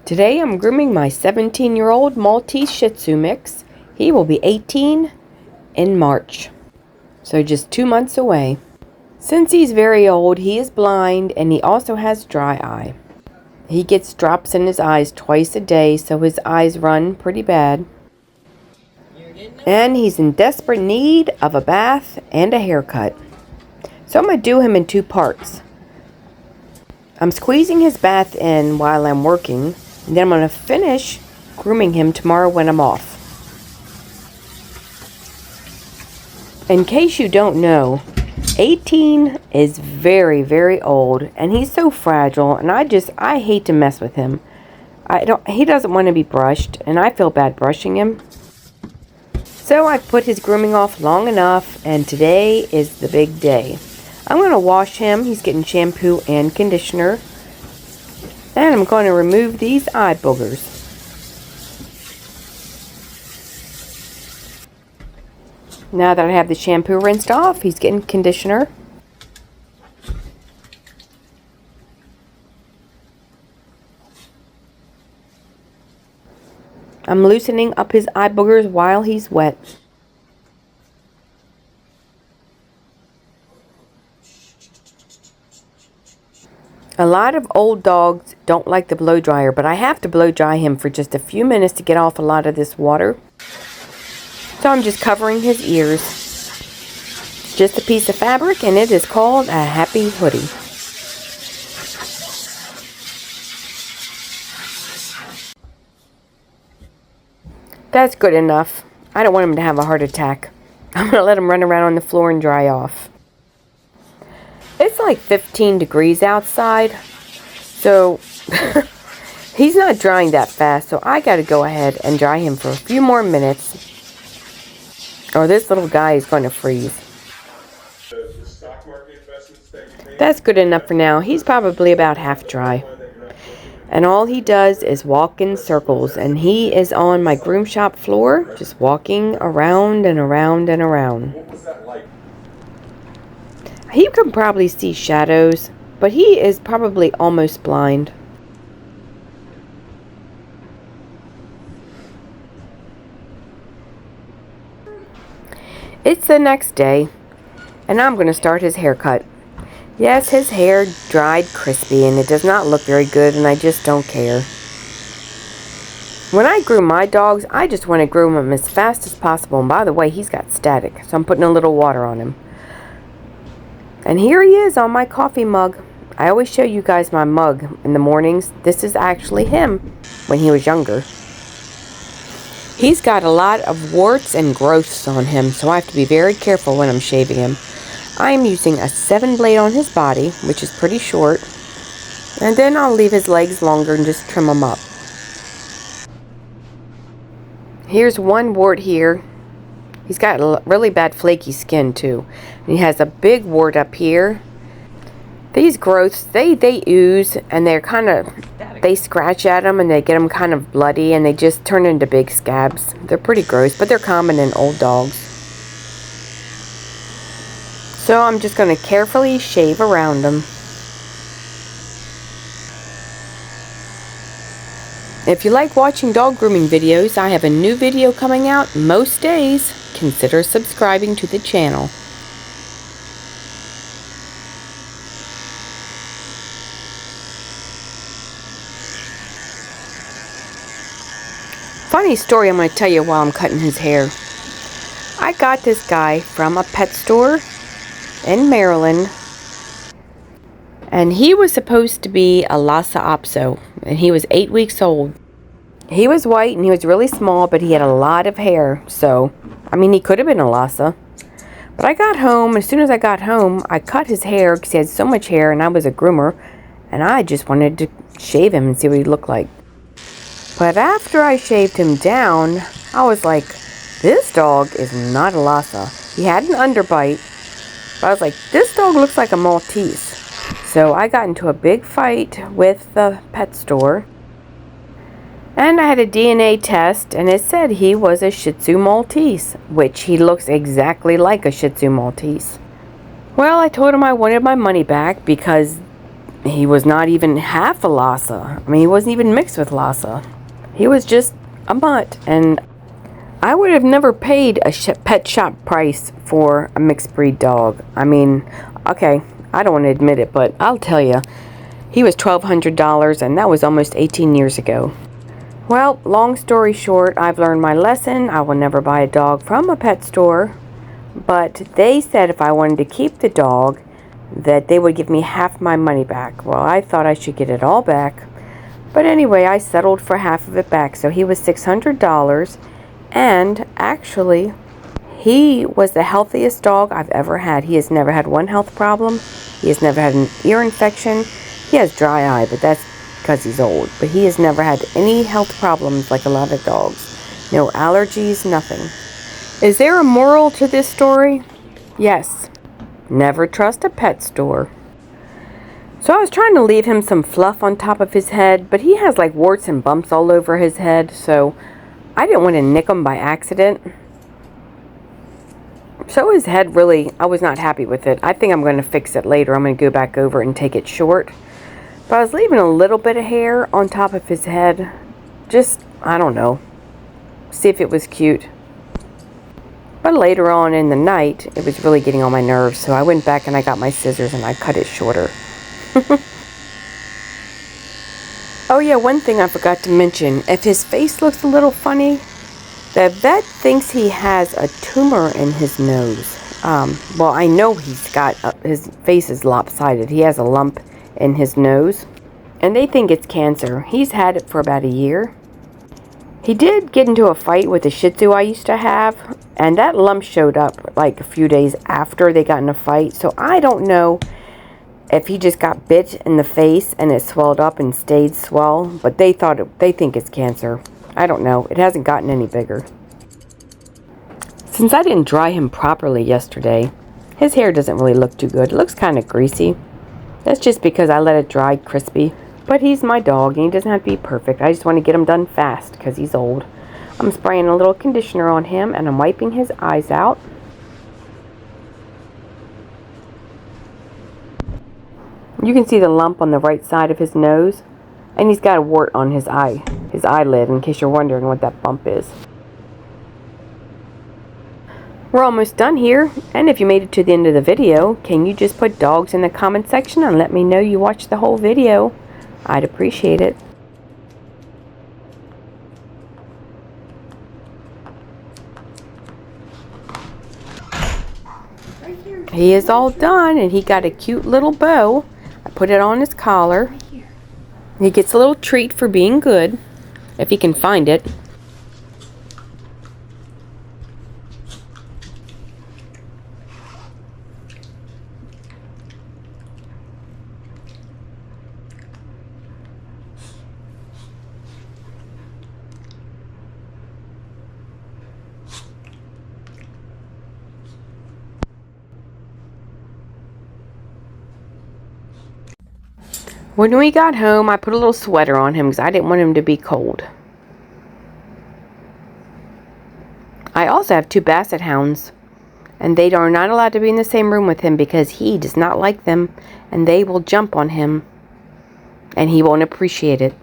Today I'm grooming my 17-year-old Maltese Shih Tzu mix. He will be 18 in March, so just 2 months away. Since he's very old, he is blind and he also has dry eye. He gets drops in his eyes twice a day, so his eyes run pretty bad. And he's in desperate need of a bath and a haircut. So I'm going to do him in 2 parts. I'm squeezing his bath in while I'm working, and then I'm going to finish grooming him tomorrow when I'm off. In case you don't know, 18 is very, very old, and he's so fragile, and I hate to mess with him. He doesn't want to be brushed, and I feel bad brushing him. So I've put his grooming off long enough, and today is the big day. I'm going to wash him. He's getting shampoo and conditioner. And I'm going to remove these eye boogers. Now that I have the shampoo rinsed off, he's getting conditioner. I'm loosening up his eye boogers while he's wet. A lot of old dogs don't like the blow dryer, but I have to blow dry him for just a few minutes to get off a lot of this water. So I'm just covering his ears. It's just a piece of fabric, and it is called a happy hoodie. That's good enough. I don't want him to have a heart attack. I'm going to let him run around on the floor and dry off. It's like 15 degrees outside, so he's not drying that fast, so I got to go ahead and dry him for a few more minutes, or this little guy is going to freeze. That's good enough for now. He's probably about half dry. And all he does is walk in circles, and he is on my groom shop floor, just walking around and around and around. He can probably see shadows, but he is probably almost blind. It's the next day, and I'm going to start his haircut. Yes, his hair dried crispy, and it does not look very good, and I just don't care. When I groom my dogs, I just want to groom them as fast as possible. And by the way, he's got static, so I'm putting a little water on him. And here he is on my coffee mug. I always show you guys my mug in the mornings. This is actually him when he was younger. He's got a lot of warts and growths on him, so I have to be very careful when I'm shaving him. I'm using a 7-blade on his body, which is pretty short. And then I'll leave his legs longer and just trim them up. Here's one wart here. He's got really bad flaky skin too. And he has a big wart up here. These growths, they ooze, and they scratch at them and they get them kind of bloody, and they just turn into big scabs. They're pretty gross, but they're common in old dogs. So I'm just going to carefully shave around them. If you like watching dog grooming videos, I have a new video coming out most days. Consider subscribing to the channel. Funny story I'm going to tell you while I'm cutting his hair. I got this guy from a pet store in Maryland, and he was supposed to be a Lhasa Apso, and he was 8 weeks old. He was white and he was really small, but he had a lot of hair, so I mean, he could have been a Lhasa. But I got home, as soon as I got home, I cut his hair because he had so much hair, and I was a groomer, and I just wanted to shave him and see what he looked like. But after I shaved him down, I was like, this dog is not a Lhasa. He had an underbite, but I was like, this dog looks like a Maltese. So I got into a big fight with the pet store, and I had a DNA test, and it said he was a Shih Tzu Maltese, which he looks exactly like a Shih Tzu Maltese. Well, I told him I wanted my money back because he was not even half a Lhasa. I mean, he wasn't even mixed with Lhasa. He was just a mutt. And I would have never paid a pet shop price for a mixed breed dog. I mean, okay, I don't want to admit it, but I'll tell you, he was $1,200, and that was almost 18 years ago. Well, long story short, I've learned my lesson. I will never buy a dog from a pet store. But they said if I wanted to keep the dog, that they would give me half my money back. Well, I thought I should get it all back. But anyway, I settled for half of it back. So he was $600. And actually, he was the healthiest dog I've ever had. He has never had one health problem. He has never had an ear infection. He has dry eye, but that's because he's old. But he has never had any health problems like a lot of dogs. No allergies, nothing. Is there a moral to this story? Yes. Never trust a pet store. So I was trying to leave him some fluff on top of his head, but he has like warts and bumps all over his head, so I didn't want to nick him by accident. So his head really, I was not happy with it. I think I'm going to fix it later. I'm going to go back over and take it short. But I was leaving a little bit of hair on top of his head. Just, I don't know. See if it was cute. But later on in the night, it was really getting on my nerves. So I went back and I got my scissors and I cut it shorter. Oh yeah, one thing I forgot to mention. If his face looks a little funny, the vet thinks he has a tumor in his nose. Well, I know he's got, his face is lopsided. He has a lump in his nose. And they think it's cancer. He's had it for about a year. He did get into a fight with a Shih Tzu I used to have. And that lump showed up like a few days after they got in a fight. So I don't know if he just got bit in the face and it swelled up and stayed swell. But they think it's cancer. I don't know. It hasn't gotten any bigger. Since I didn't dry him properly yesterday, his hair doesn't really look too good. It looks kind of greasy. That's just because I let it dry crispy. But he's my dog and he doesn't have to be perfect. I just want to get him done fast because he's old. I'm spraying a little conditioner on him and I'm wiping his eyes out. You can see the lump on the right side of his nose. And he's got a wart on his eyelid, in case you're wondering what that bump is. We're almost done here, and if you made it to the end of the video, can you just put dogs in the comment section and let me know you watched the whole video? I'd appreciate it. He is all done, and he got a cute little bow. I put it on his collar. He gets a little treat for being good, if he can find it. When we got home, I put a little sweater on him because I didn't want him to be cold. I also have 2 basset hounds, and they are not allowed to be in the same room with him because he does not like them, and they will jump on him, and he won't appreciate it.